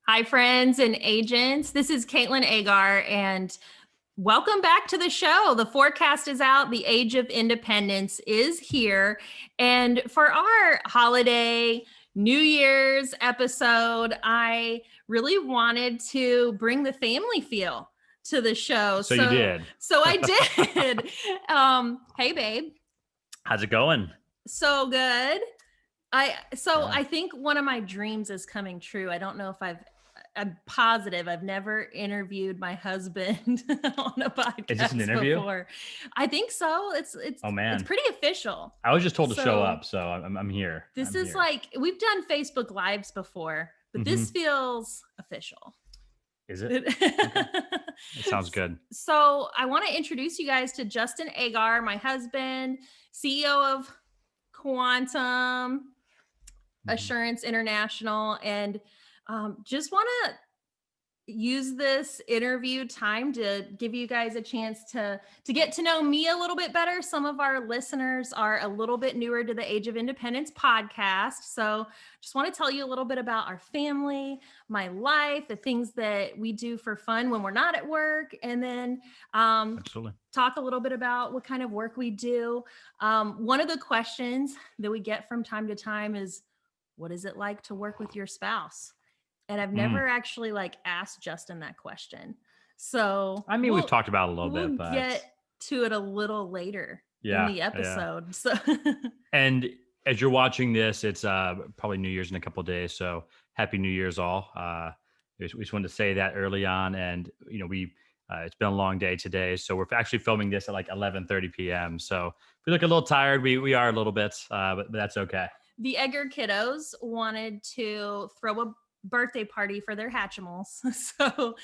Hi, friends and agents. This is Katlyn Eggar, and welcome back to the show. The forecast is out. The Age of Independence is here. And for our holiday New Year's episode, I really wanted to bring the family feel to the show. So you did. So I did. Hey, babe. How's it going? So good. Yeah. I think one of my dreams is coming true. I don't know if I'm positive I've never interviewed my husband on a podcast Is this an interview? before. I think so. It's Oh it's man, pretty official. I was just told to show So up, so I'm here. this I'm is here. like we've done Facebook Lives before, but this feels official. Is it? Okay. It sounds good. So I want to introduce you guys to Justin Eggar, my husband, CEO of Quantum Assurance International, and just want to use this interview time to give you guys a chance to get to know me a little bit better. Some of our listeners are a little bit newer to the Age of Independence podcast, so just want to tell you a little bit about our family, my life, the things that we do for fun when we're not at work, and then Absolutely. talk a little bit about what kind of work we do. One of the questions that we get from time to time is, what is it like to work with your spouse? And I've never actually asked Justin that question. So I mean, we've talked about it a little bit, but get to it a little later in the episode. Yeah. So And as you're watching this, it's probably New Year's in a couple of days. So happy New Year's all. We just wanted to say that early on, and it's been a long day today, so we're actually filming this at like 11:30 p.m. So if we look a little tired, we are a little bit, but that's okay. The Eggar kiddos wanted to throw a birthday party for their Hatchimals. So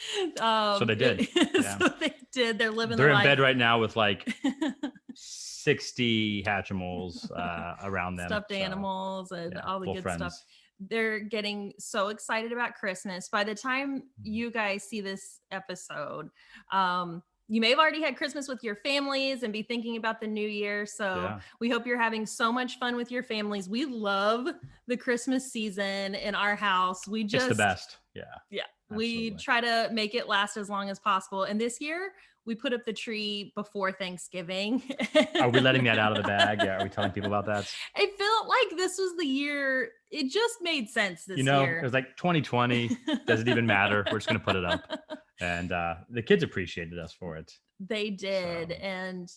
they did. Yeah. So they did. They're living They're the in life. bed right now with like 60 Hatchimals around them. Stuffed animals and all the good friends. stuff. They're getting so excited about Christmas. By the time you guys see this episode, you may have already had Christmas with your families and be thinking about the new year. So we hope you're having so much fun with your families. We love the Christmas season in our house. It's the best. Yeah. Yeah. Absolutely. We try to make it last as long as possible. And this year we put up the tree before Thanksgiving. Are we letting that out of the bag? Yeah. Are we telling people about that? I felt like this was the year. It just made sense this year. It was like 2020. Does it even matter? We're just going to put it up. And the kids appreciated us for it. They did. So. And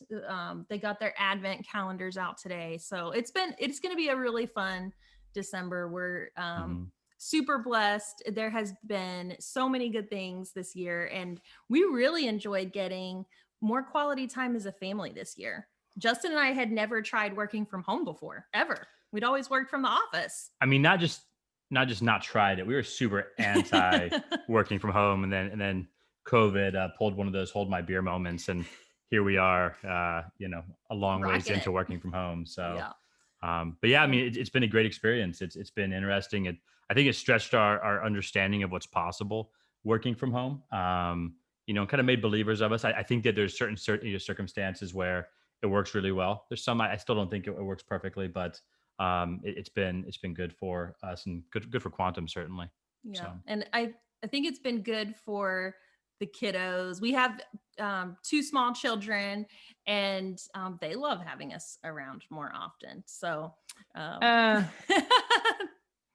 they got their advent calendars out today. So it's going to be a really fun December. We're super blessed. There has been so many good things this year, and we really enjoyed getting more quality time as a family this year. Justin and I had never tried working from home before, ever. We'd always worked from the office. I mean, not tried it. We were super anti working from home, and then COVID pulled one of those hold my beer moments, and here we are, a long ways into working from home. So, but yeah, I mean, it's been a great experience. It's been interesting. I think it stretched our understanding of what's possible working from home. Kind of made believers of us. I think that there's certain circumstances where it works really well. There's some I still don't think it works perfectly, but it's been good for us and good for Quantum, certainly. Yeah. So. And I think it's been good for the kiddos. We have 2 small children, and they love having us around more often. So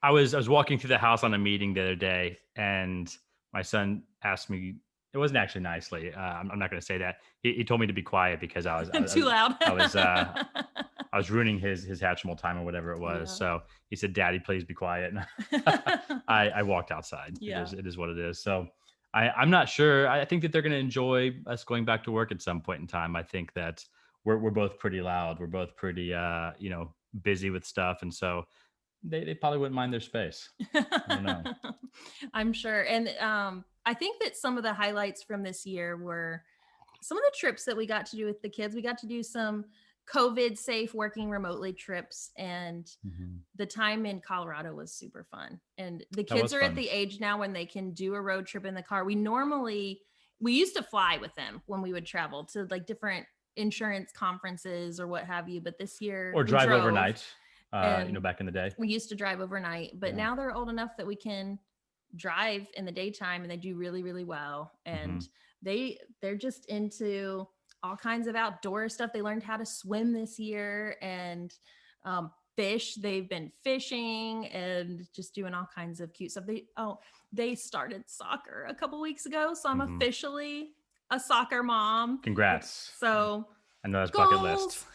I was walking through the house on a meeting the other day, and my son asked me, it wasn't actually nicely. I'm not going to say that. He told me to be quiet because I was too loud. I was ruining his Hatchimal time or whatever it was. Yeah. So he said, "Daddy, please be quiet." And I walked outside. Yeah. It is what it is. So I'm not sure. I think that they're going to enjoy us going back to work at some point in time. I think that we're both pretty loud. We're both pretty, busy with stuff. And so they probably wouldn't mind their space. I don't know. I'm sure. And I think that some of the highlights from this year were some of the trips that we got to do with the kids. We got to do some COVID safe working remotely trips, and the time in Colorado was super fun. And the kids are at the age now when they can do a road trip in the car. We used to fly with them when we would travel to like different insurance conferences or what have you. But this year, or drive overnight, back in the day, we used to drive overnight, but now they're old enough that we can drive in the daytime, and they do really, really well. Mm-hmm. And they're just into all kinds of outdoor stuff. They learned how to swim this year, and fish. They've been fishing and just doing all kinds of cute stuff. They started soccer a couple weeks ago, so I'm Mm-hmm. officially a soccer mom. Congrats. So I know that's bucket goals.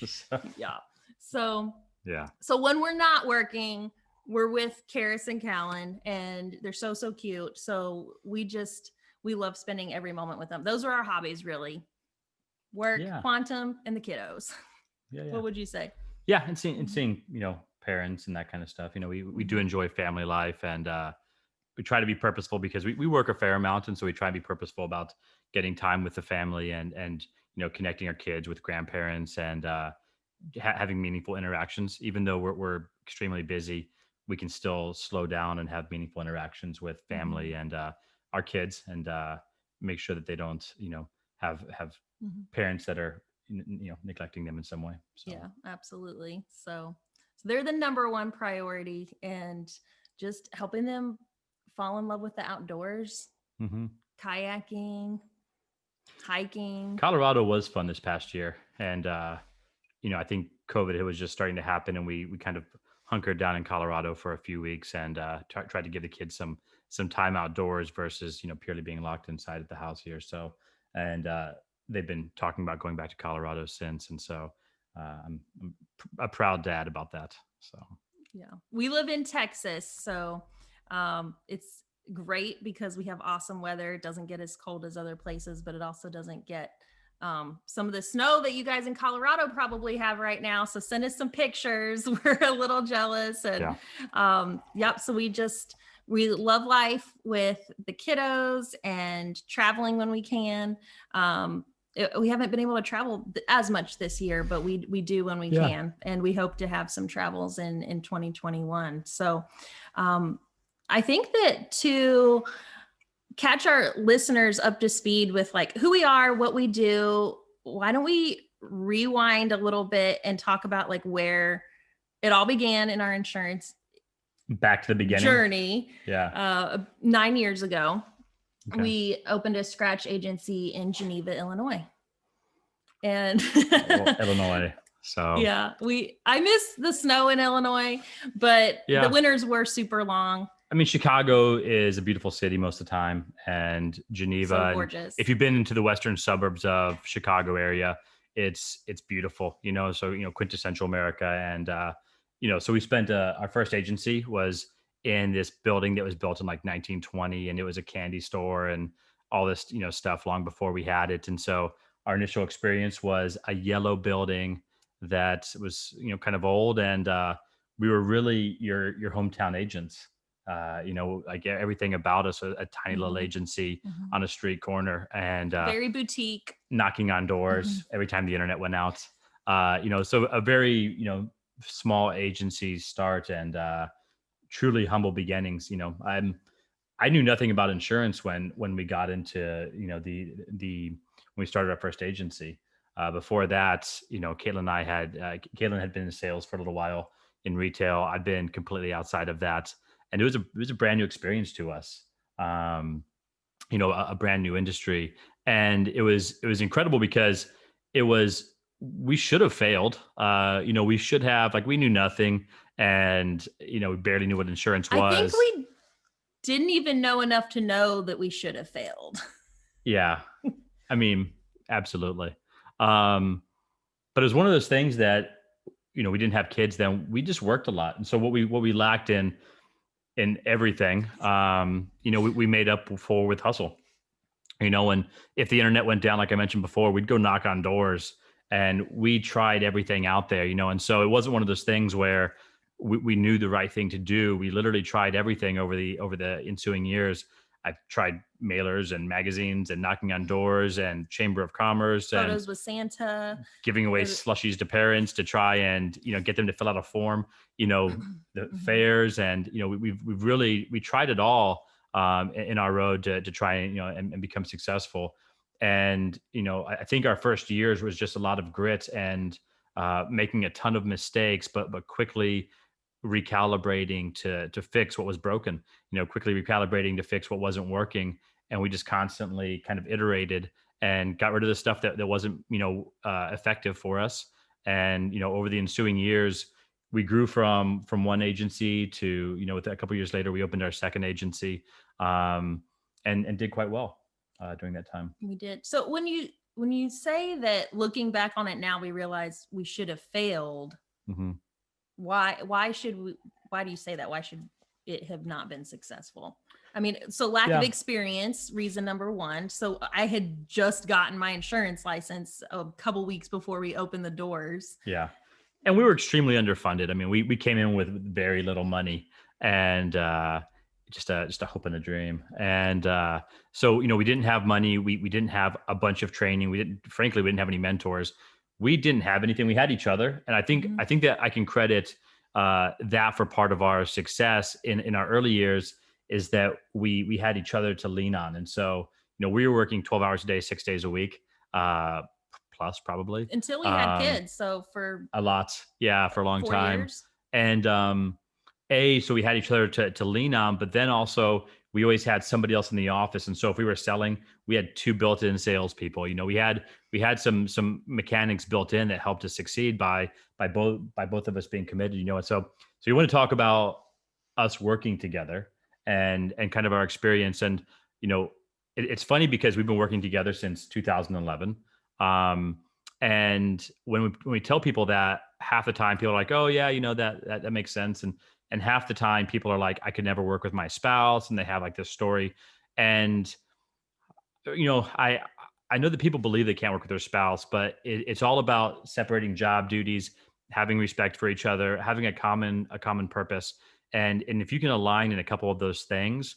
list. Yeah. So Yeah. so when we're not working, we're with Karis and Callan, and they're so cute. So we love spending every moment with them. Those are our hobbies, really. Work, Yeah. quantum, and the kiddos. Yeah. What would you say? Yeah. And seeing, parents and that kind of stuff, we do enjoy family life, and we try to be purposeful because we work a fair amount. And so we try to be purposeful about getting time with the family, and connecting our kids with grandparents, and having meaningful interactions. Even though we're extremely busy, we can still slow down and have meaningful interactions with family and our kids, and make sure that they don't, have parents that are, neglecting them in some way. So Yeah, absolutely. So they're the number one priority, and just helping them fall in love with the outdoors, mhm. kayaking, hiking. Colorado was fun this past year, and I think COVID, it was just starting to happen, and we kind of hunkered down in Colorado for a few weeks, and tried to give the kids some time outdoors versus purely being locked inside at the house here. So, and they've been talking about going back to Colorado since, and so I'm a proud dad about that. So Yeah. We live in Texas, so it's great because we have awesome weather. It doesn't get as cold as other places, but it also doesn't get some of the snow that you guys in Colorado probably have right now. So send us some pictures. We're a little jealous. And yep. So we love life with the kiddos and traveling when we can. We haven't been able to travel as much this year, but we do when we can, and we hope to have some travels in 2021. So I think that to catch our listeners up to speed with like who we are, what we do, why don't we rewind a little bit and talk about like where it all began in our insurance back to the beginning journey. 9 years ago. Okay. We opened a scratch agency in Geneva, Illinois. And Illinois. So yeah, I miss the snow in Illinois, but the winters were super long. I mean, Chicago is a beautiful city most of the time, and Geneva. So gorgeous. If you've been into the western suburbs of Chicago area, it's beautiful, so, quintessential America. And, so we spent, our first agency was in this building that was built in like 1920, and it was a candy store and all this, stuff long before we had it. And so our initial experience was a yellow building that was, kind of old. And, we were really your hometown agents. Like everything about us, a tiny little agency on a street corner, and very boutique, knocking on doors every time the internet went out. So a very, small agency start, and truly humble beginnings. I knew nothing about insurance when we got into, the when we started our first agency. Before that, Katlyn had been in sales for a little while in retail. I'd been completely outside of that. And it was a brand new experience to us, a brand new industry. And it was incredible because we should have failed. We should have, like, we knew nothing, and, we barely knew what insurance was. I think we didn't even know enough to know that we should have failed. Yeah. I mean, absolutely. But it was one of those things that, we didn't have kids then. We just worked a lot. And so what we lacked in everything, we made up for with hustle. And if the internet went down, like I mentioned before, we'd go knock on doors, and we tried everything out there, and so it wasn't one of those things where we knew the right thing to do. We literally tried everything over the ensuing years. I tried mailers and magazines and knocking on doors and Chamber of Commerce, photos and with Santa, giving away slushies to parents to try and, get them to fill out a form, the fairs. And, we tried it all in our road to try and, and become successful. And, I think our first years was just a lot of grit and making a ton of mistakes, but quickly recalibrating to fix what was broken, quickly recalibrating to fix what wasn't working. And we just constantly kind of iterated and got rid of the stuff that wasn't, effective for us. And, over the ensuing years, we grew from one agency to, with a couple of years later, we opened our second agency, and did quite well during that time. We did. So when you say that looking back on it now, we realize we should have failed. Hmm. Why do you say that? Why should it have not been successful? I mean, so lack of Yeah. experience, reason number one. So I had just gotten my insurance license a couple weeks before we opened the doors. Yeah. And we were extremely underfunded. I mean, we came in with very little money, and just a hope and a dream. And so, we didn't have money. We didn't have a bunch of training. Frankly, we didn't have any mentors. We didn't have anything. We had each other. And I think that I can credit that for part of our success in our early years, is that we had each other to lean on. And so, we were working 12 hours a day, 6 days a week, plus probably. Until we had kids. So for A lot. Yeah, for a long 4 time. years. And so we had each other to lean on, but then also we always had somebody else in the office. And so if we were selling, we had two built-in salespeople. We had some mechanics built in that helped us succeed by both of us being committed. And so you want to talk about us working together and kind of our experience. And it's funny because we've been working together since 2011. And when we tell people that, half the time people are like, "Oh yeah, that makes sense," and half the time people are like, "I could never work with my spouse," and they have like this story. And I know that people believe they can't work with their spouse, but it's all about separating job duties, having respect for each other, having a common purpose, and if you can align in a couple of those things,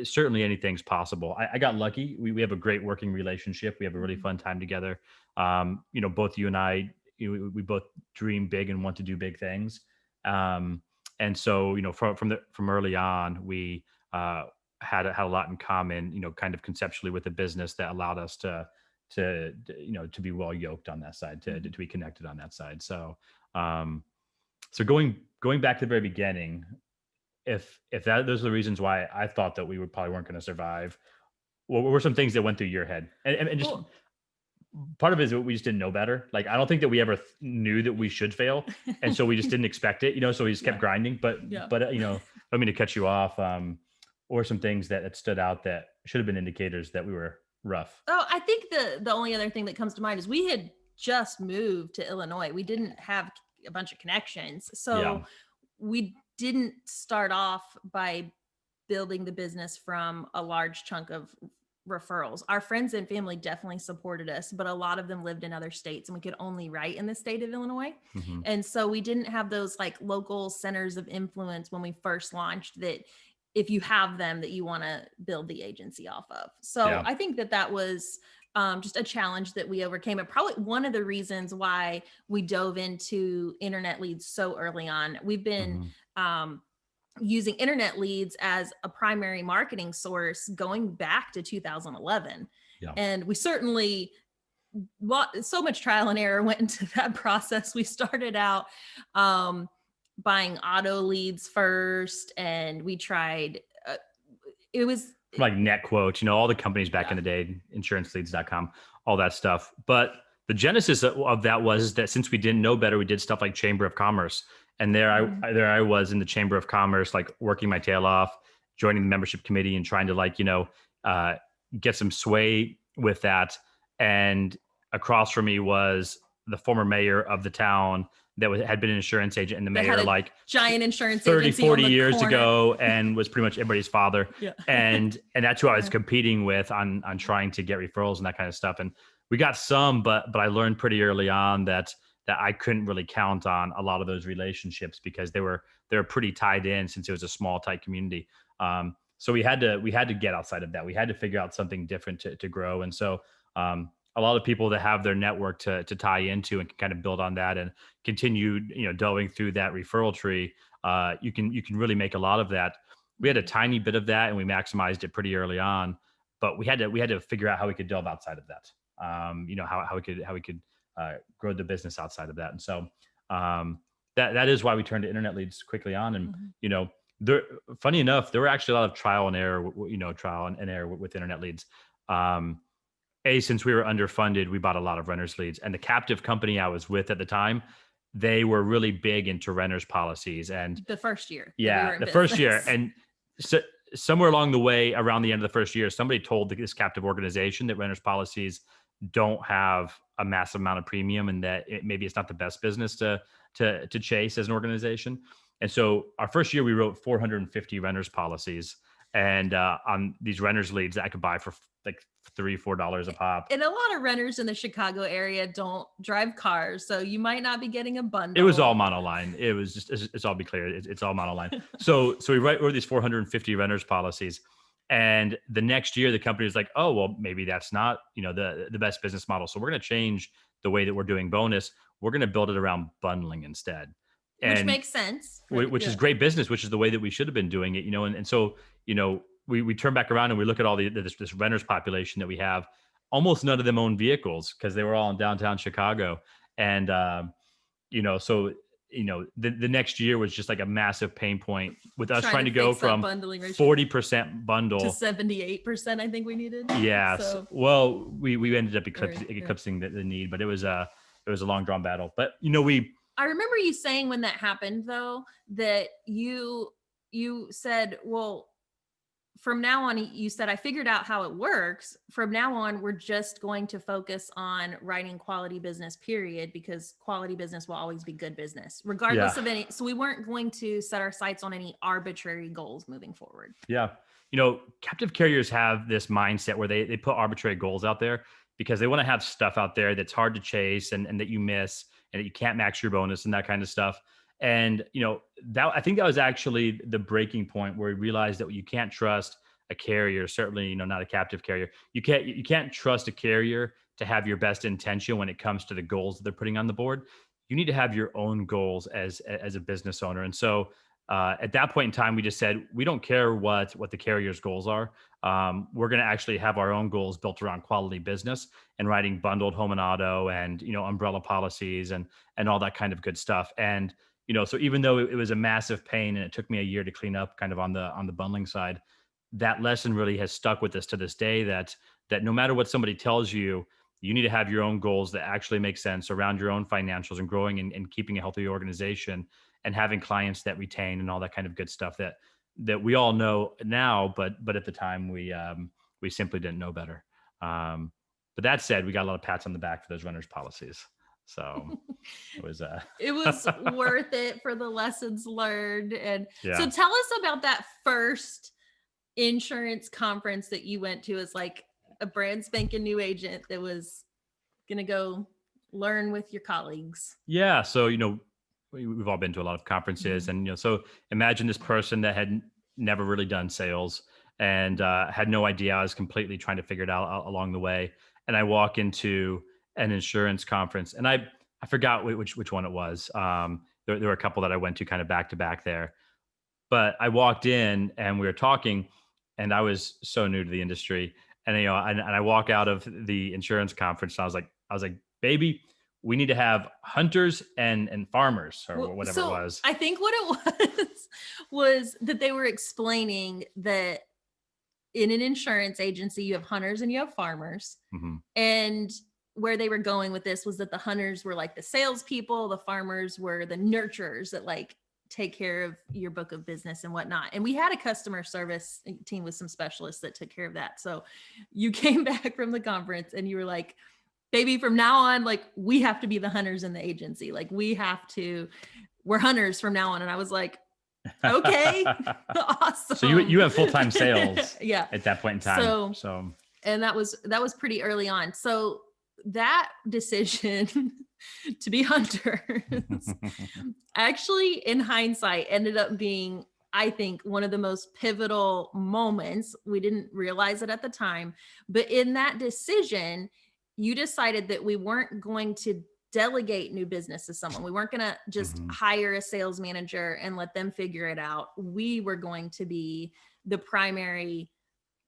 certainly anything's possible. I got lucky. We have a great working relationship. We have a really fun time together. Both you and I, we both dream big and want to do big things. And so, from early on, we had a lot in common, kind of conceptually with the business, that allowed us to be well yoked on that side, to be connected on that side. So, going back to the very beginning, if those are the reasons why I thought that we probably weren't going to survive, what were some things that went through your head? And just Well, part of it is that we just didn't know better. Like, I don't think that we ever knew that we should fail, and so we just didn't expect it. So we just kept Yeah. grinding. But Yeah. I don't mean to cut you off. Or some things that stood out that should have been indicators that we were rough. Oh, I think the only other thing that comes to mind is we had just moved to Illinois. We didn't have a bunch of connections. So Yeah. we didn't start off by building the business from a large chunk of referrals. Our friends and family definitely supported us, but a lot of them lived in other states and we could only write in the state of Illinois. Hmm. And so we didn't have those like local centers of influence when we first launched, that if you have them, that you want to build the agency off of. So Yeah. I think that was just a challenge that we overcame. And probably one of the reasons why we dove into internet leads so early on. We've been Hmm. using internet leads as a primary marketing source going back to 2011. Yeah. And we certainly, so much trial and error went into that process. We started out buying auto leads first, and we tried, it was Like NetQuote, all the companies back Yeah. in the day, insuranceleads.com, all that stuff. But the genesis of that was that since we didn't know better, we did stuff like Chamber of Commerce. And there I was in the Chamber of Commerce, like working my tail off, joining the membership committee and trying to get some sway with that. And across from me was the former mayor of the town that had been an insurance agent, and the That had mayor a like giant insurance 30, agency on 40 the years corner. ago, and was pretty much everybody's father. Yeah. And that's who I was competing with on trying to get referrals and that kind of stuff. And we got some, but I learned pretty early on that I couldn't really count on a lot of those relationships because they were pretty tied in, since it was a small, tight community. So we had to get outside of that. We had to figure out something different to grow. And so a lot of people that have their network to tie into and can kind of build on that and continue, delving through that referral tree. You can really make a lot of that. We had a tiny bit of that, and we maximized it pretty early on, but we had to figure out how we could delve outside of that. How we could grow the business outside of that. And so that is why we turned to internet leads quickly on. And, Mhm. you know, there, funny enough, there were actually a lot of trial and error, trial and error with internet leads. Um, since we were underfunded, we bought a lot of renters leads, and the captive company I was with at the time, they were really big into renters policies. And The first year that we yeah, were in the first year, business. and so, somewhere along the way, around the end of the first year, somebody told this captive organization that renters policies don't have a massive amount of premium, and that maybe it's not the best business to chase as an organization. And so, our first year, we wrote 450 renters policies, and on these renters leads that I could buy for like $3-4 a pop. And a lot of renters in the Chicago area don't drive cars, so you might not be getting a It was all bundle. monoline. It was just, it's all be clear. It's all monoline. So we wrote these 450 renters policies. And the next year, the company was like, oh, well, maybe that's not, the best business model. So we're going to change the way that we're doing bonus. We're going to build it around bundling instead. Which And makes sense. which is Yeah. great business, which is the way that we should have been doing it, and so, we turn back around and we look at all this renters population that we have. Almost none of them own vehicles because they were all in downtown Chicago. And, so, the next year was just like a massive pain point with us trying to go fix that from bundling ratio 40% to bundle. 78%, I think we needed. Yes. So, Well, we ended up yeah. eclipsing the need, but it was a long drawn battle. But, I remember you saying when that happened though, that you said, well, from now on, you said, I figured out how it works. From now on, we're just going to focus on writing quality business, period, because quality business will always be good business, yeah. regardless of any. So we weren't going to set our sights on any arbitrary goals moving forward. Yeah. Captive carriers have this mindset where they put arbitrary goals out there because they want to have stuff out there that's hard to chase and that you miss and that you can't max your bonus and that kind of stuff. And, that I think that was actually the breaking point where we realized that you can't trust a carrier, certainly, not a captive carrier. You can't trust a carrier to have your best intention when it comes to the goals that they're putting on the board. You need to have your own goals as a business owner. And so, at that point in time, we just said we don't care what the carrier's goals are. We're going to actually have our own goals built around quality business and writing bundled home and auto and umbrella policies and all that kind of good stuff. And so even though it was a massive pain and it took me a year to clean up kind of on the bundling side, that lesson really has stuck with us to this day. That no matter what somebody tells you, you need to have your own goals that actually make sense around your own financials and growing and keeping a healthy organization and having clients that retain and all that kind of good stuff that we all know now, but at the time we simply didn't know better. But that said, we got a lot of pats on the back for those runners policies. So it was It was worth it for the lessons learned. And so yeah. tell us about that first insurance conference that you went to as like a brand spanking new agent that was going to go learn with your colleagues. Yeah. So, we've all been to a lot of conferences, Mhm. and, so imagine this person that had never really done sales and had no idea. I was completely trying to figure it out along the way. And I walk into an insurance conference and I forgot which one it was. There were a couple that I went to kind of back to back there, but I walked in and we were talking and I was so new to the industry. And, and I walk out of the insurance conference and I was like, baby, we need to have hunters and farmers or Well, whatever it so was. I think what it was that they were explaining that in an insurance agency, you have hunters and you have farmers. Hmm. And where they were going with this was that the hunters were like the salespeople, the farmers were the nurturers that like take care of your book of business and whatnot. And we had a customer service team with some specialists that took care of that. So you came back from the conference and you were like, baby, from now on, like we have to be the hunters in the agency. Like we're hunters from now on. And I was like, okay, awesome. So you went full-time sales yeah. at that point in time. So and that was pretty early on. So that decision to be hunters actually in hindsight ended up being, I think, one of the most pivotal moments. We didn't realize it at the time, but in that decision, you decided that we weren't going to delegate new business to someone. We weren't going to just Mhm. hire a sales manager and let them figure it out. We were going to be the primary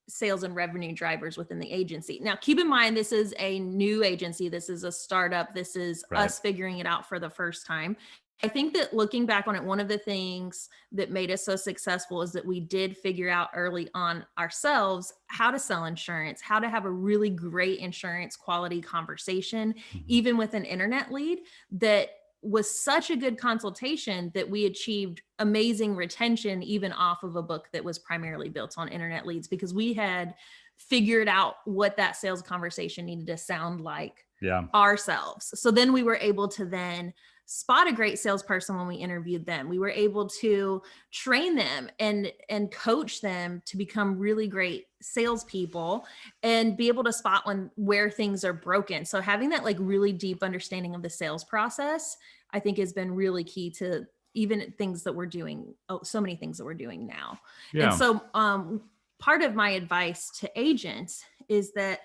sales and revenue drivers within the agency. Now, keep in mind, this is a new agency. This is a startup. This is Right. us figuring it out for the first time. I think that looking back on it, one of the things that made us so successful is that we did figure out early on ourselves how to sell insurance, how to have a really great insurance quality conversation, Mhm. even with an internet lead that was such a good consultation that we achieved amazing retention, even off of a book that was primarily built on internet leads, because we had figured out what that sales conversation needed to sound like Yeah. ourselves. So then we were able to then spot a great salesperson when we interviewed them. We were able to train them and coach them to become really great salespeople and be able to spot where things are broken. So having that like really deep understanding of the sales process, I think has been really key to even things that we're doing. Oh, so many things that we're doing now. And Yeah. so part of my advice to agents is that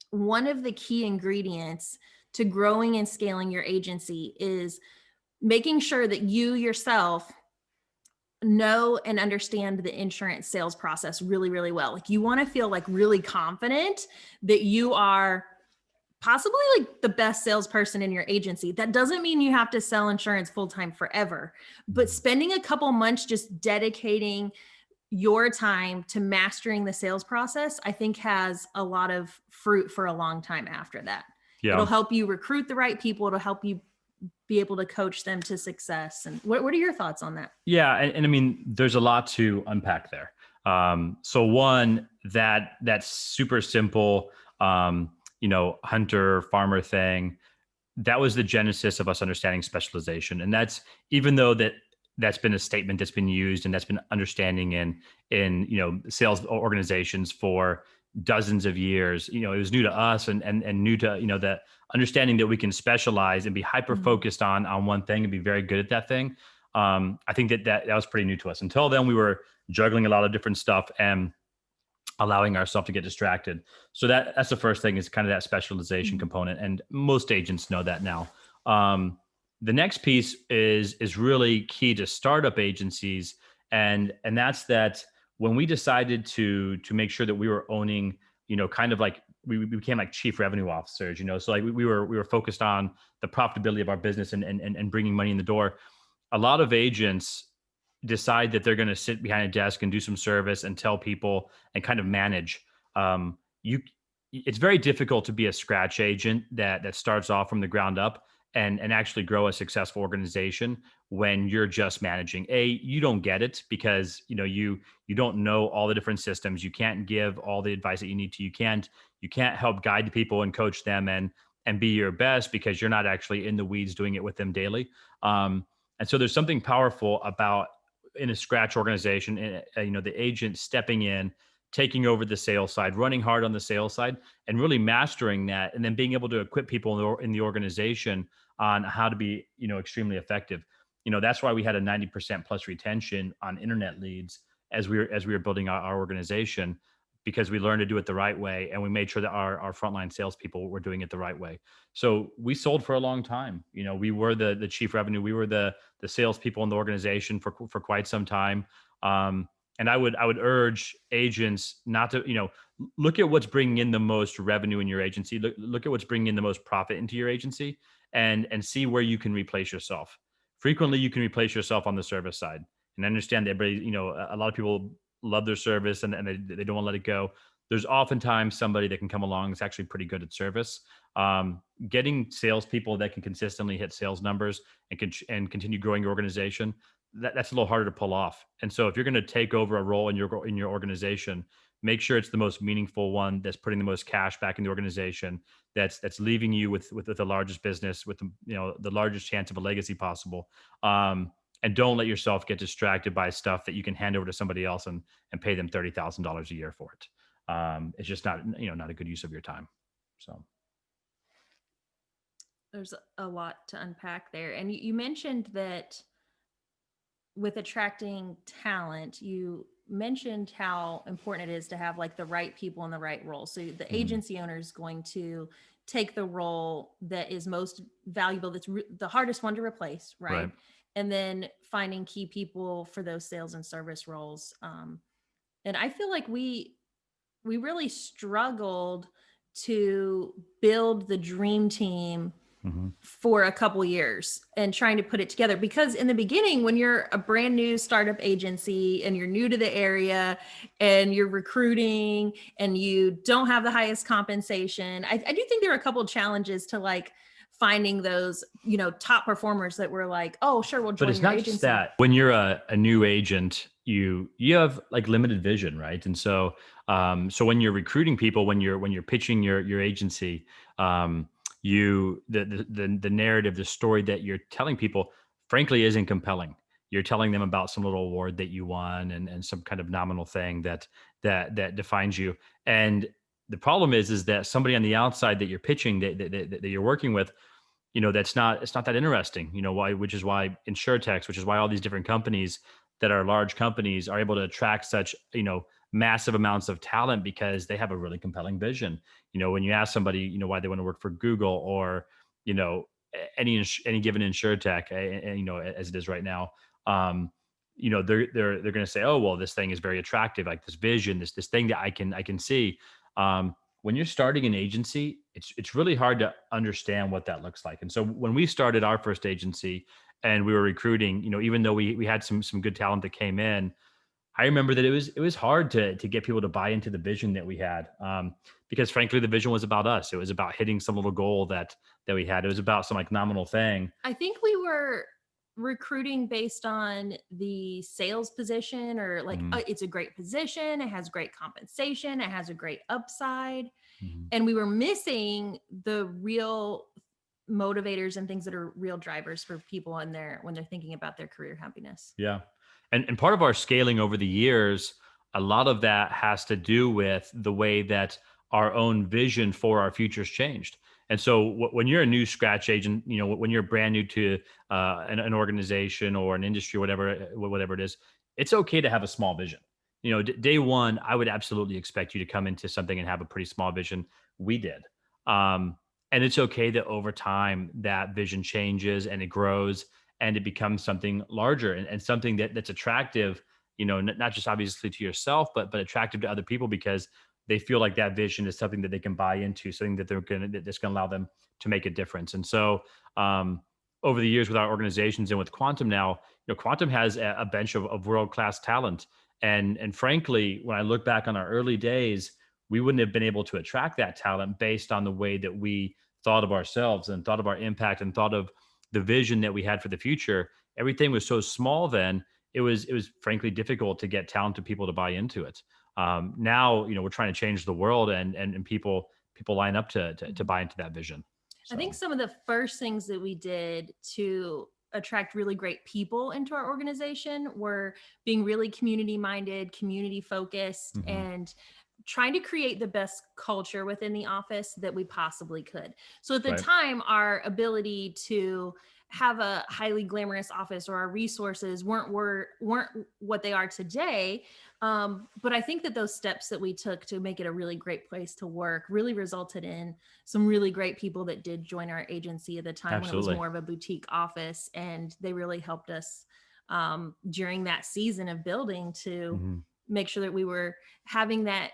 one of the key ingredients to growing and scaling your agency is making sure that you yourself know and understand the insurance sales process really, really well. Like you want to feel like really confident that you are possibly like the best salesperson in your agency. That doesn't mean you have to sell insurance full time forever, but Mhm. spending a couple months just dedicating your time to mastering the sales process, I think has a lot of fruit for a long time after that. It'll Yeah. help you recruit the right people. It'll help you be able to coach them to success. And what are your thoughts on that? Yeah, and I mean, there's a lot to unpack there. So one, that super simple, hunter farmer thing, that was the genesis of us understanding specialization, and that's even though that's been a statement that's been used and that's been understanding in sales organizations for dozens of years. It was new to us and new to the understanding that we can specialize and be hyper Mhm. focused on one thing and be very good at that thing. I think that was pretty new to us. Until then, we were juggling a lot of different stuff and allowing ourselves to get distracted. So that's the first thing, is kind of that specialization Mhm. component, and most agents know that now. The next piece is really key to startup agencies, and that's that when we decided to make sure that we were owning, kind of like we became like chief revenue officers, so like we were focused on the profitability of our business and bringing money in the door. A lot of agents decide that they're going to sit behind a desk and do some service and tell people and kind of manage. You, it's very difficult to be a scratch agent that starts off from the ground up and actually grow a successful organization when you're just managing. You don't get it because you don't know all the different systems. You can't give all the advice that you need to. You can't help guide the people and coach them and be your best because you're not actually in the weeds doing it with them daily. And so there's something powerful about, in a scratch organization, the agent stepping in, taking over the sales side, running hard on the sales side, and really mastering that, and then being able to equip people in the organization on how to be, extremely effective. That's why we had a 90% plus retention on internet leads as we were building our organization, because we learned to do it the right way, and we made sure that our frontline salespeople were doing it the right way. So we sold for a long time. We were the chief revenue, we were the salespeople in the organization for quite some time. And I would urge agents not to, look at what's bringing in the most revenue in your agency. Look at what's bringing in the most profit into your agency, and see where you can replace yourself. Frequently, you can replace yourself on the service side, and understand that everybody, a lot of people love their service and they don't want to let it go. There's oftentimes somebody that can come along that's actually pretty good at service. Getting salespeople that can consistently hit sales numbers and continue growing your organization, that's a little harder to pull off. And so if you're going to take over a role in your organization, make sure it's the most meaningful one, that's putting the most cash back in the organization, that's leaving you with the largest business, with the largest chance of a legacy possible. And don't let yourself get distracted by stuff that you can hand over to somebody else and pay them $30,000 a year for it. It's just not a good use of your time. So There's a lot to unpack there. And you mentioned that with attracting talent, you mentioned how important it is to have like the right people in the right role. So the mhm, agency owner is going to take the role that is most valuable, that's the hardest one to replace, right? right. And then finding key people for those sales and service roles. And I feel like we really struggled to build the dream team for a couple years and trying to put it together, because in the beginning, when you're a brand new startup agency and you're new to the area and you're recruiting and you don't have the highest compensation, I do think there are a couple of challenges to like finding those, top performers that were like, oh, sure, we'll But join it's your not just agency. that. When you're a new agent, you have like limited vision, right? And so so when you're recruiting people, when you're pitching your agency, you the narrative, the story that you're telling people, frankly, isn't compelling. You're telling them about some little award that you won and some kind of nominal thing that defines you. And the problem is that somebody on the outside that you're pitching, that you're working with, that's not, it's not that interesting, why, which is why insurtechs, which is why all these different companies that are large companies are able to attract such, massive amounts of talent, because they have a really compelling vision. When you ask somebody, why they want to work for Google, or, you know, any given insurtech, as it is right now, they're going to say, oh, well, this thing is very attractive, like this vision, this thing that I can see. When you're starting an agency, it's really hard to understand what that looks like. And so when we started our first agency and we were recruiting, even though we had some good talent that came in, I remember that it was hard to get people to buy into the vision that we had, because frankly, the vision was about us. It was about hitting some little goal that we had. It was about some like nominal thing. I think we were recruiting based on the sales position, or like, Mhm, it's a great position, it has great compensation, it has a great upside. mhm. And we were missing the real motivators and things that are real drivers for people in their when they're thinking about their career happiness. Yeah. And part of our scaling over the years, a lot of that has to do with the way that our own vision for our futures changed. And so when you're a new scratch agent, when you're brand new to an organization or an industry, whatever it is, it's okay to have a small vision. Day one, I would absolutely expect you to come into something and have a pretty small vision. We did. And it's okay that over time that vision changes and it grows and it becomes something larger, and something that's attractive, not just obviously to yourself, but attractive to other people, because they feel like that vision is something that they can buy into, something that's going to allow them to make a difference. And so over the years with our organizations and with Quantum now, Quantum has a bench of world-class talent. And frankly, when I look back on our early days, we wouldn't have been able to attract that talent based on the way that we thought of ourselves and thought of our impact and thought of the vision that we had for the future. Everything was so small then. It was frankly difficult to get talented people to buy into it. Now, we're trying to change the world, and people line up to buy into that vision. I think So some of the first things that we did to attract really great people into our organization were being really community minded, community focused, mhm, and trying to create the best culture within the office that we possibly could. So at the right. time, our ability to have a highly glamorous office, or our resources weren't what they are today. But I think that those steps that we took to make it a really great place to work really resulted in some really great people that did join our agency at the time when it was Absolutely. more of a boutique office, and they really helped us during that season of building to Mhm. make sure that we were having that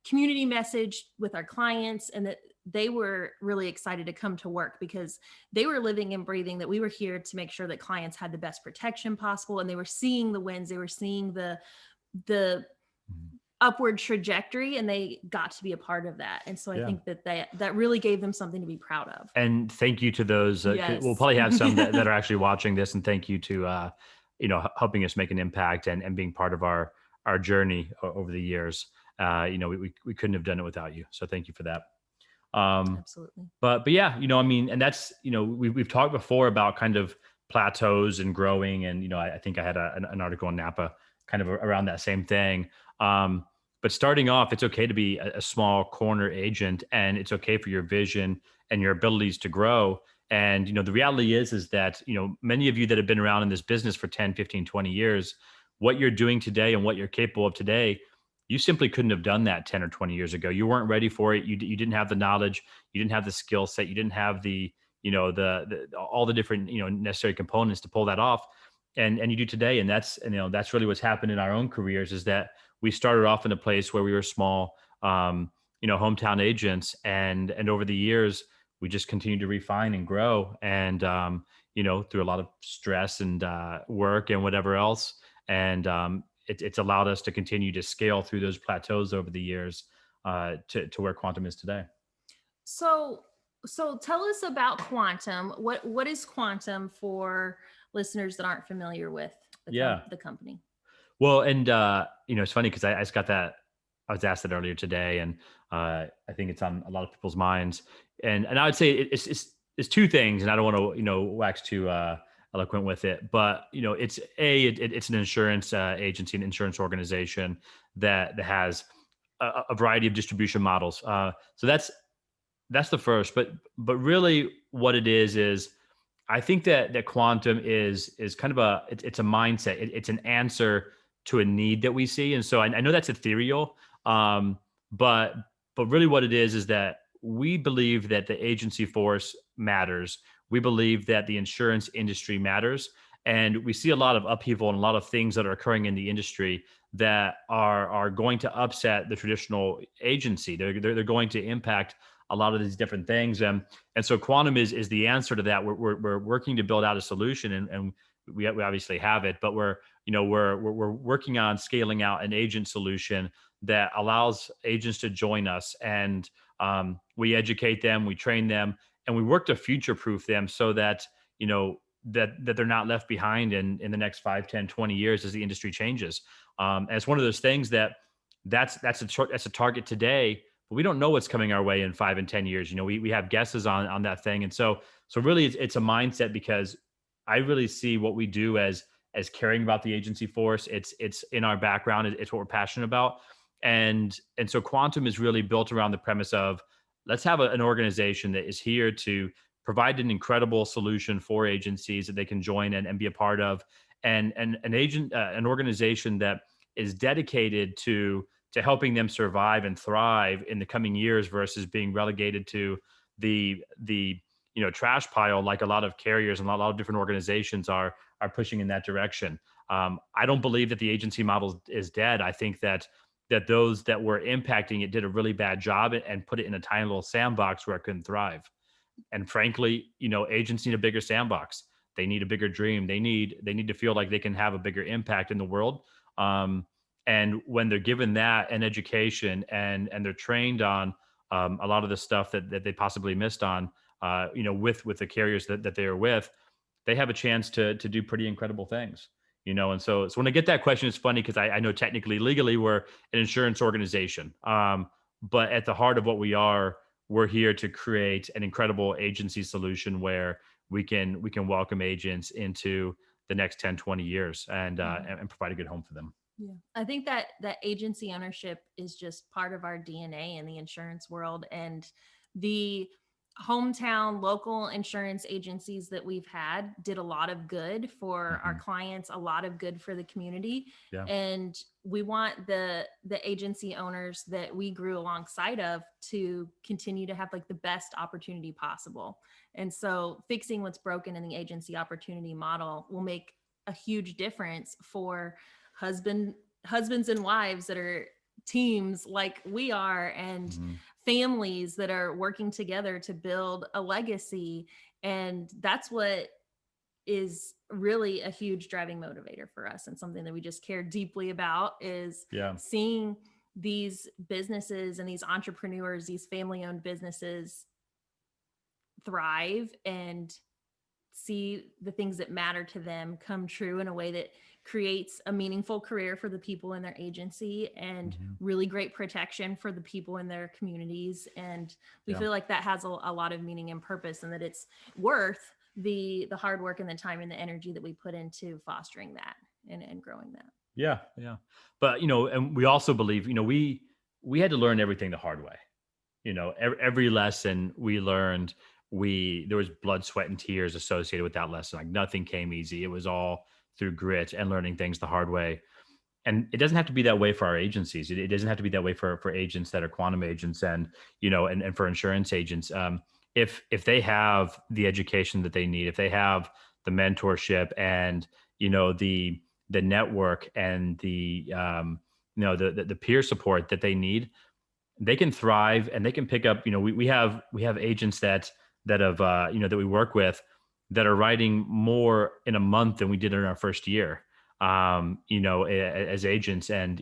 community message with our clients, and that they were really excited to come to work because they were living and breathing that we were here to make sure that clients had the best protection possible, and they were seeing the wins, they were seeing the Mhm. upward trajectory, and they got to be a part of that. And so I Yeah. think that really gave them something to be proud of. And thank you to those. We'll Yes. probably have some that are actually watching this, and thank you to helping us make an impact and being part of our journey over the years. We couldn't have done it without you. So thank you for that. Um, Absolutely. but yeah, I mean, and that's, we've talked before about kind of plateaus and growing, and I think I had an article in Napa kind of around that same thing. Um, but starting off, it's okay to be a small corner agent, and it's okay for your vision and your abilities to grow. And the reality is that many of you that have been around in this business for 10, 15, 20 years, what you're doing today and what you're capable of today, you simply couldn't have done that 10 or 20 years ago. You weren't ready for it. You didn't have the knowledge, you didn't have the skill set, you didn't have the all the different necessary components to pull that off, and you do today. And that's really what's happened in our own careers, is that we started off in a place where we were small, hometown agents, and over the years we just continue to refine and grow, and through a lot of stress and work and whatever else, and it's allowed us to continue to scale through those plateaus over the years, to where Quantum is today. So, so tell us about Quantum. What is Quantum for listeners that aren't familiar with Yeah. the company? Well, and it's funny because I just got that. I was asked that earlier today, and I think it's on a lot of people's minds. And I would say it's two things, and I don't want to wax too eloquent with it, but it's an insurance agency, an insurance organization that has a variety of distribution models. So that's the first, but really what it is I think that Quantum is kind of it's a mindset. It's an answer to a need that we see. And so I know that's ethereal, but really what it is that we believe that the agency force matters. We believe that the insurance industry matters, and we see a lot of upheaval and a lot of things that are occurring in the industry that are going to upset the traditional agency. They're going to impact a lot of these different things, and so Quantum is the answer to that. We're working to build out a solution, and we obviously have it, but we're working on scaling out an agent solution that allows agents to join us, and we educate them, we train them, and we work to future proof them so that that they're not left behind in the next 5, 10, 20 years as the industry changes. And it's one of those things that's a target today, but we don't know what's coming our way in 5 and 10 years. We have guesses on that thing. And so really it's a mindset, because I really see what we do as caring about the agency force. It's in our background. It's what we're passionate about. And so Quantum is really built around the premise of, let's have an organization that is here to provide an incredible solution for agencies that they can join and be a part of, and an organization that is dedicated to helping them survive and thrive in the coming years, versus being relegated to the trash pile, like a lot of carriers and a lot of different organizations are pushing in that direction. I don't believe that the agency model is dead. I think that those that were impacting it did a really bad job and put it in a tiny little sandbox where it couldn't thrive. And frankly, agents need a bigger sandbox. They need a bigger dream. They need to feel like they can have a bigger impact in the world. And when they're given that and education, and they're trained on a lot of the stuff that they possibly missed on, with the carriers that they are with, they have a chance to do pretty incredible things. And so when I get that question, it's funny because I know technically, legally, we're an insurance organization. But at the heart of what we're here to create an incredible agency solution where we can welcome agents into the next 10, 20 years and provide a good home for them. Yeah. I think that agency ownership is just part of our DNA in the insurance world, and the hometown local insurance agencies that we've had did a lot of good for our clients, a lot of good for the community. Yeah. And we want the agency owners that we grew alongside of to continue to have like the best opportunity possible. And so fixing what's broken in the agency opportunity model will make a huge difference for husbands and wives that are teams like we are, and families that are working together to build a legacy. And that's what is really a huge driving motivator for us, and something that we just care deeply about, is seeing these businesses and these entrepreneurs, these family-owned businesses thrive and see the things that matter to them come true in a way that creates a meaningful career for the people in their agency, and really great protection for the people in their communities. And we feel like that has a lot of meaning and purpose, and that it's worth the hard work and the time and the energy that we put into fostering that and growing that. Yeah. But, and we also believe, we had to learn everything the hard way. Every lesson we learned, there was blood, sweat, and tears associated with that lesson. Like, nothing came easy. It was all through grit and learning things the hard way. And it doesn't have to be that way for our agencies. It doesn't have to be that way for agents that are Quantum agents, and for insurance agents. If they have the education that they need, if they have the mentorship and the network and the peer support that they need, they can thrive, and they can pick up. We have agents that that we work with that are writing more in a month than we did in our first year, as agents. And,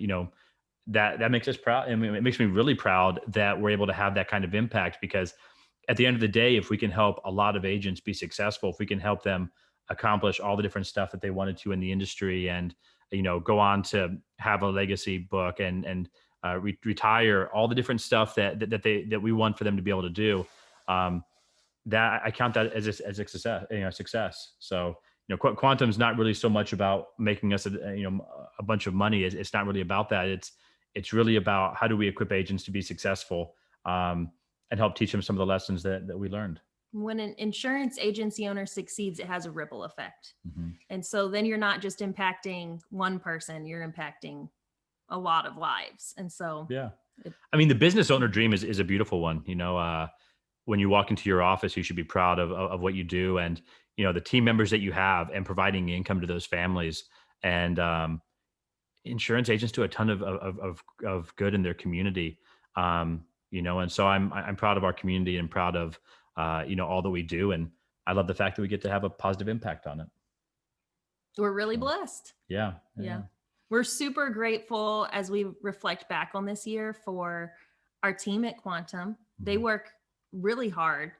that makes us proud. I mean, it makes me really proud that we're able to have that kind of impact, because at the end of the day, if we can help a lot of agents be successful, if we can help them accomplish all the different stuff that they wanted to in the industry, and go on to have a legacy book, and retire, all the different stuff that we want for them to be able to do, um, that I count that as a success, success. So, quantum's not really so much about making us a bunch of money. It's not really about that. It's really about how do we equip agents to be successful, and help teach them some of the lessons that we learned. When an insurance agency owner succeeds, it has a ripple effect. Mm-hmm. And so then you're not just impacting one person, you're impacting a lot of lives. And so, yeah, I mean, the business owner dream is a beautiful one. When you walk into your office, you should be proud of what you do, and the team members that you have, and providing income to those families. And insurance agents do a ton of good in their community. And so I'm proud of our community, and proud of all that we do, and I love the fact that we get to have a positive impact on it. We're really So, blessed. Yeah. We're super grateful as we reflect back on this year for our team at Quantum. They work really hard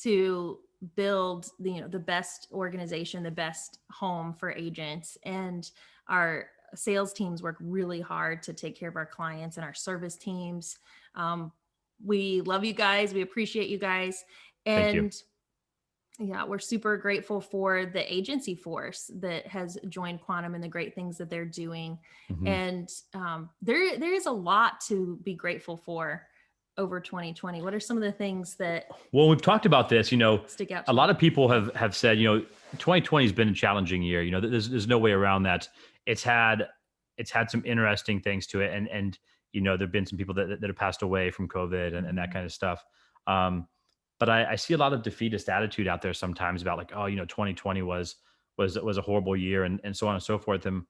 to build the best organization, the best home for agents, and our sales teams work really hard to take care of our clients, and our service teams. We love you guys. We appreciate you guys. Thank you. And yeah, we're super grateful for the agency force that has joined Quantum and the great things that they're doing. Mm-hmm. And there is a lot to be grateful for over 2020. What are some of the things that? Well, we've talked about this, stick out? A lot of people have said, 2020 has been a challenging year. There's no way around that. It's had some interesting things to it. And there've been some people that have passed away from COVID and that kind of stuff. But I see a lot of defeatist attitude out there sometimes about, like, 2020 was a horrible year, and so on and so forth. And,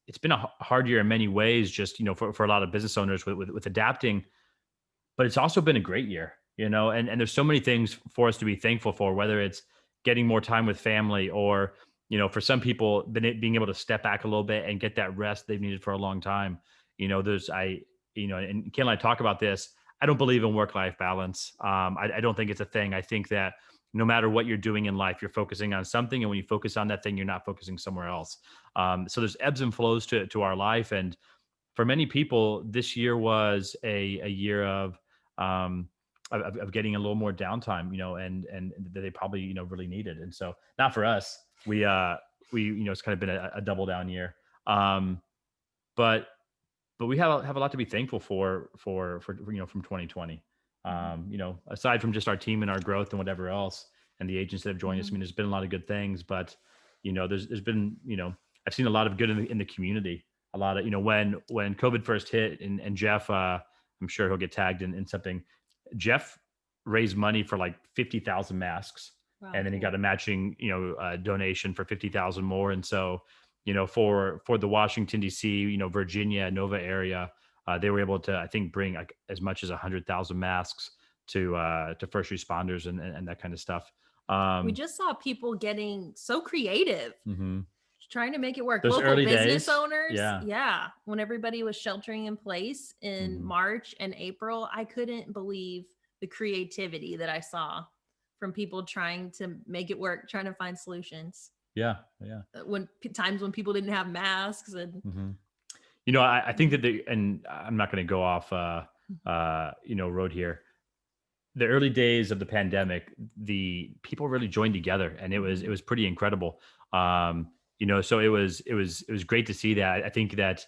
it's been a hard year in many ways, just, for a lot of business owners with adapting, but it's also been a great year, and there's so many things for us to be thankful for, whether it's getting more time with family, or, for some people, being able to step back a little bit and get that rest they've needed for a long time. And Ken and I talk about this. I don't believe in work-life balance. I don't think it's a thing. I think that no matter what you're doing in life, you're focusing on something. And when you focus on that thing, you're not focusing somewhere else. So there's ebbs and flows to our life. And for many people, this year was a year of getting a little more downtime, and that they probably, really needed. And so, not for us, we it's kind of been a double down year. But we have a lot to be thankful for from 2020. Aside from just our team and our growth and whatever else, and the agents that have joined us, I mean, there's been a lot of good things, but there's been, I've seen a lot of good in the community. A lot of, when COVID first hit, and Jeff, I'm sure he'll get tagged in something. Jeff raised money for like 50,000 masks. Wow, and then he got a matching, donation for 50,000 more. And so, for the Washington, D.C., Virginia, Nova area, they were able to, I think, bring like as much as 100,000 masks to first responders and that kind of stuff. We just saw people getting so creative, trying to make it work. Those Local early business days, owners, yeah. When everybody was sheltering in place in March and April, I couldn't believe the creativity that I saw from people trying to make it work, trying to find solutions. Yeah. When people didn't have masks and. I think that and I'm not going to go off, road here. The early days of the pandemic, the people really joined together, and it was pretty incredible. So it was great to see that. I think that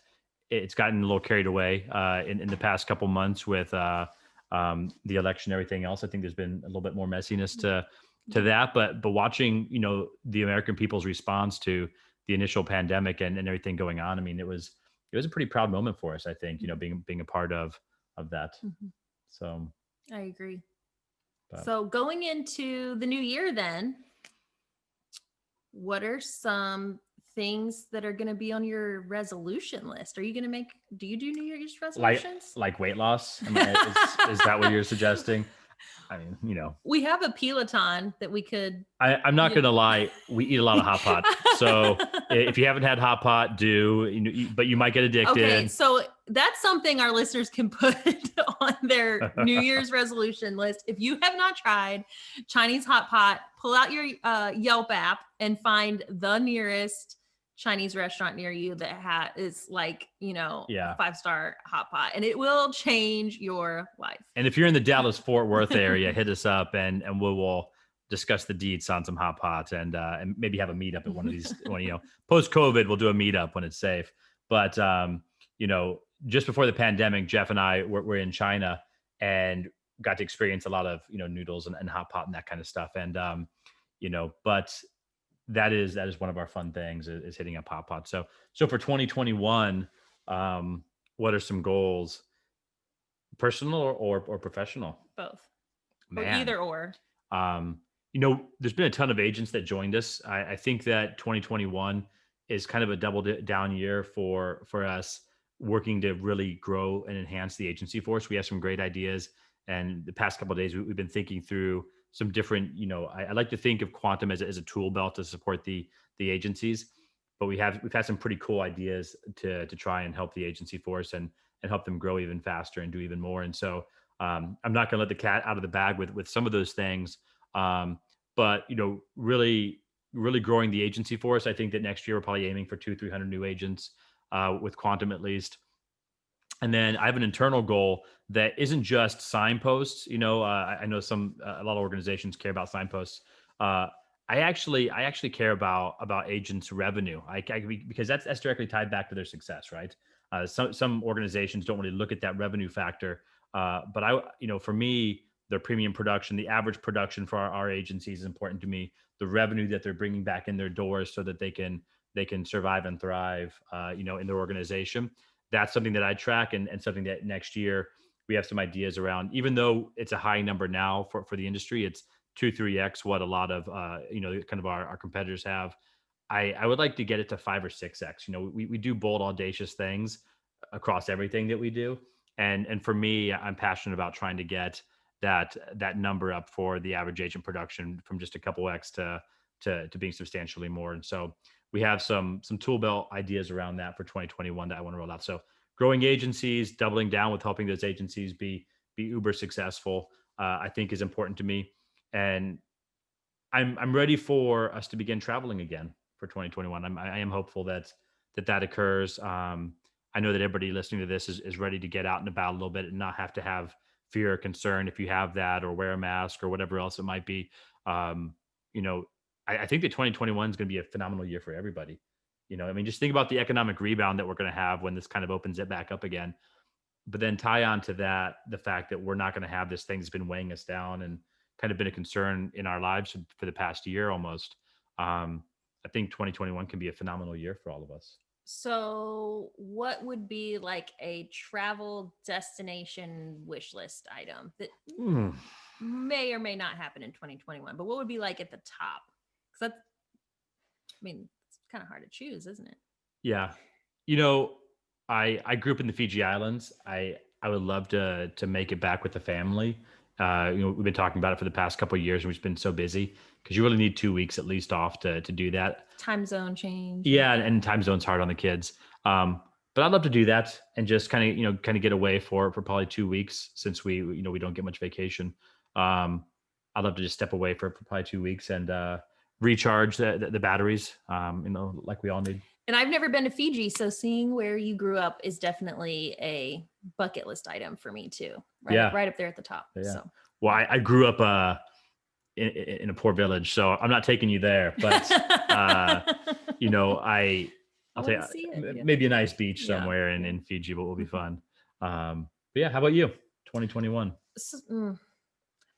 it's gotten a little carried away in the past couple months with the election and everything else. I think there's been a little bit more messiness to that, but watching, the American people's response to the initial pandemic and everything going on. I mean, it was a pretty proud moment for us, I think, being a part of that. So I agree. So going into the new year, then, what are some things that are going to be on your resolution list? Are you going to do you do New Year's resolutions? Like weight loss? Is that what you're suggesting? I mean, We have a Peloton that we could. I'm not going to lie. We eat a lot of hot pot. So if you haven't had hot pot, but you might get addicted. Okay, so that's something our listeners can put on their New Year's resolution list. If you have not tried Chinese hot pot, pull out your Yelp app and find the nearest Chinese restaurant near you that is like, a 5-star hot pot, and it will change your life. And if you're in the Dallas-Fort Worth area, hit us up and we will discuss the deets on some hot pots and maybe have a meetup at one of these. Post COVID, we'll do a meetup when it's safe. But just before the pandemic, Jeff and I were in China and got to experience a lot of noodles and hot pot and that kind of stuff. And but that is one of our fun things is hitting a hot pot. So for 2021, what are some goals? Personal or professional? Both. Man. Or either or. There's been a ton of agents that joined us. I think that 2021 is kind of a double down year for us working to really grow and enhance the agency force. We have some great ideas, and the past couple of days we've been thinking through some different. I like to think of Quantum as a tool belt to support the agencies, but we've had some pretty cool ideas to try and help the agency force and help them grow even faster and do even more. And so I'm not going to let the cat out of the bag with some of those things. But really growing the agency force. I think that next year we're probably aiming for 200-300 new agents with Quantum at least. And then I have an internal goal that isn't just signposts. I know a lot of organizations care about signposts. I actually care about agents' revenue. Because that's directly tied back to their success, right? Some organizations don't really look at that revenue factor. But for me, their premium production, the average production for our agencies is important to me. The revenue that they're bringing back in their doors so that they can survive and thrive, in their organization. That's something that I track and something that next year we have some ideas around. Even though it's a high number now for the industry, it's 2-3x what a lot of kind of our competitors have. I would like to get it to 5 or 6x. We do bold, audacious things across everything that we do, and for me, I'm passionate about trying to get that number up for the average agent production from just a couple X to being substantially more. And so we have some tool belt ideas around that for 2021 that I want to roll out. So growing agencies, doubling down with helping those agencies be uber successful, I think is important to me. And I'm ready for us to begin traveling again for 2021. I am hopeful that occurs. I know that everybody listening to this is ready to get out and about a little bit and not have to have fear or concern if you have that, or wear a mask or whatever else it might be. I think that 2021 is going to be a phenomenal year for everybody. Just think about the economic rebound that we're going to have when this kind of opens it back up again. But then tie on to that the fact that we're not going to have this thing that's been weighing us down and kind of been a concern in our lives for the past year almost. I think 2021 can be a phenomenal year for all of us. So what would be like a travel destination wish list item that may or may not happen in 2021, but what would be like at the top? Because it's kind of hard to choose, isn't it? Yeah. I grew up in the Fiji Islands. I would love to make it back with the family. We've been talking about it for the past couple of years, and we've been so busy because you really need 2 weeks at least off to do that. Time zone change. Yeah, and time zone's hard on the kids. But I'd love to do that and just kind of get away for probably 2 weeks since we don't get much vacation. I'd love to just step away for probably 2 weeks and recharge the batteries. Like we all need. And I've never been to Fiji, so seeing where you grew up is definitely a bucket list item for me too. Right up there at the top. Yeah. So. Well, I grew up in a poor village, so I'm not taking you there. But I'll tell you, maybe a nice beach somewhere in Fiji, but will be fun. But yeah, how about you? 2021.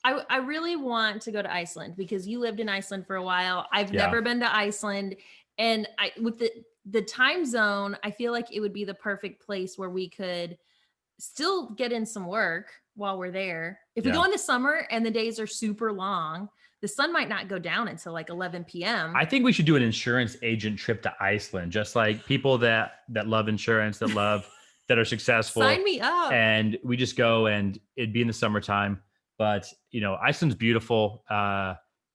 I really want to go to Iceland because you lived in Iceland for a while. I've never been to Iceland, and with the time zone, I feel like it would be the perfect place where we could still get in some work while we're there. If we go in the summer and the days are super long, the sun might not go down until like 11 p.m. I think we should do an insurance agent trip to Iceland, just like people that love insurance, that are successful. Sign me up. And we just go, and it'd be in the summertime. But Iceland's beautiful.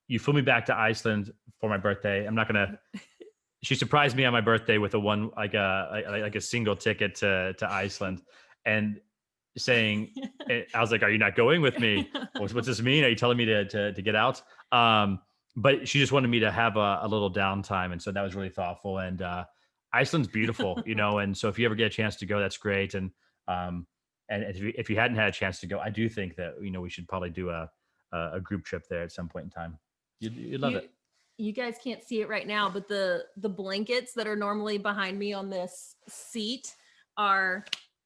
You flew me back to Iceland for my birthday. I'm not gonna. She surprised me on my birthday with a single ticket to Iceland, and saying, I was like, "Are you not going with me? What's this mean? Are you telling me to get out?" But she just wanted me to have a little downtime, and so that was really thoughtful. And Iceland's beautiful, and so if you ever get a chance to go, that's great. Um, and if you hadn't had a chance to go, I do think that we should probably do a group trip there at some point in time. You'd love you it. you guys can't see it right now, but the blankets that are normally behind me on this seat are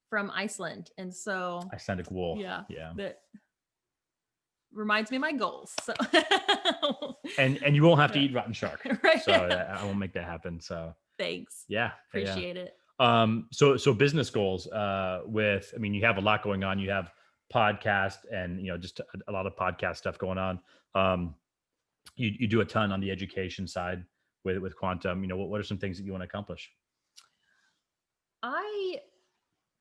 from Iceland. And so Icelandic wool. yeah, Yeah. that reminds me of my goals. So And you won't have to Yeah. eat rotten shark. Right. So I won't make that happen. So Thanks. yeah. Appreciate it. So business goals, you have a lot going on. You have podcast and, just a lot of podcast stuff going on. You do a ton on the education side with Quantum. What are some things that you want to accomplish? I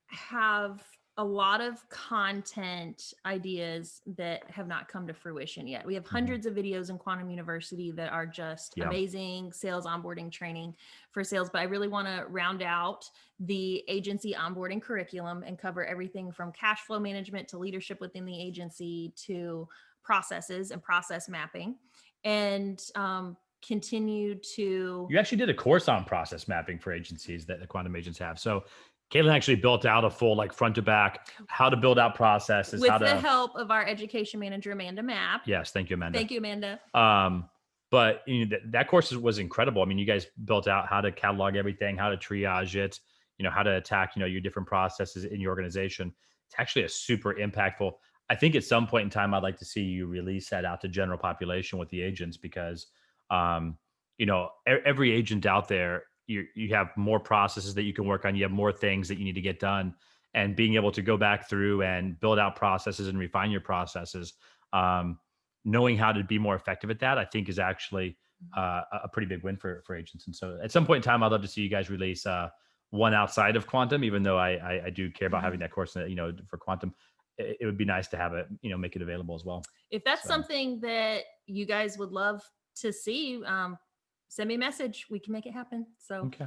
have a lot of content ideas that have not come to fruition yet. We have hundreds of videos in Quantum University that are just Yeah. amazing sales onboarding training for sales, but I really want to round out the agency onboarding curriculum and cover everything from cash flow management to leadership within the agency to processes and process mapping, and continue to. You actually did a course on process mapping for agencies that the Quantum agents have. So Katlyn actually built out a full front to back, how to build out processes. With the help of our education manager, Amanda Mapp. Yes. Thank you, Amanda. Thank you, Amanda. But that course was incredible. You guys built out how to catalog everything, how to triage it, how to attack, your different processes in your organization. It's actually a super impactful. I think at some point in time, I'd like to see you release that out to general population with the agents because, every agent out there, you have more processes that you can work on. You have more things that you need to get done, and being able to go back through and build out processes and refine your processes. Knowing how to be more effective at that, I think is actually a pretty big win for agents. And so at some point in time, I'd love to see you guys release one outside of Quantum, even though I do care about having that course, for Quantum. It would be nice to have it, make it available as well. If that's something that you guys would love to see, send me a message. We can make it happen. So Okay.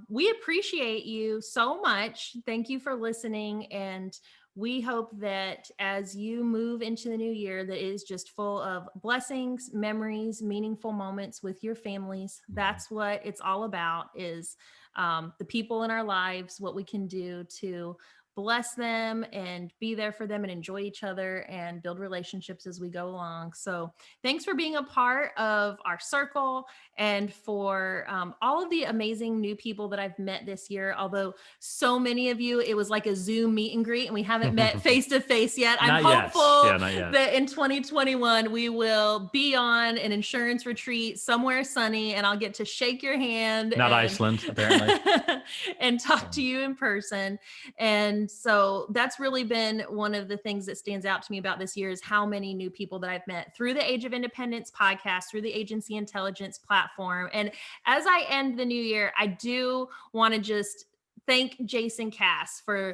we appreciate you so much. Thank you for listening. And we hope that as you move into the new year, that is just full of blessings, memories, meaningful moments with your families. That's what it's all about, is the people in our lives, what we can do to bless them and be there for them and enjoy each other and build relationships as we go along. So thanks for being a part of our circle and for all of the amazing new people that I've met this year. Although so many of you, it was like a Zoom meet and greet and we haven't met face to face yet. I'm hopeful that in 2021, we will be on an insurance retreat somewhere sunny and I'll get to shake your hand. Not Iceland, apparently. And talk to you in person. And so that's really been one of the things that stands out to me about this year, is how many new people that I've met through the Age of Independence podcast, through the Agency Intelligence platform. And as I end the new year, I do want to just thank Jason Cass for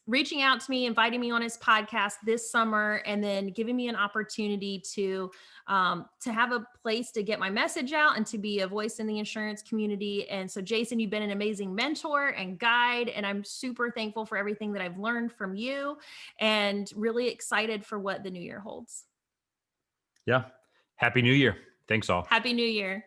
reaching out to me, inviting me on his podcast this summer, and then giving me an opportunity to have a place to get my message out and to be a voice in the insurance community. And so, Jason, you've been an amazing mentor and guide, and I'm super thankful for everything that I've learned from you, and really excited for what the new year holds. Yeah. Happy New Year. Thanks all. Happy New Year.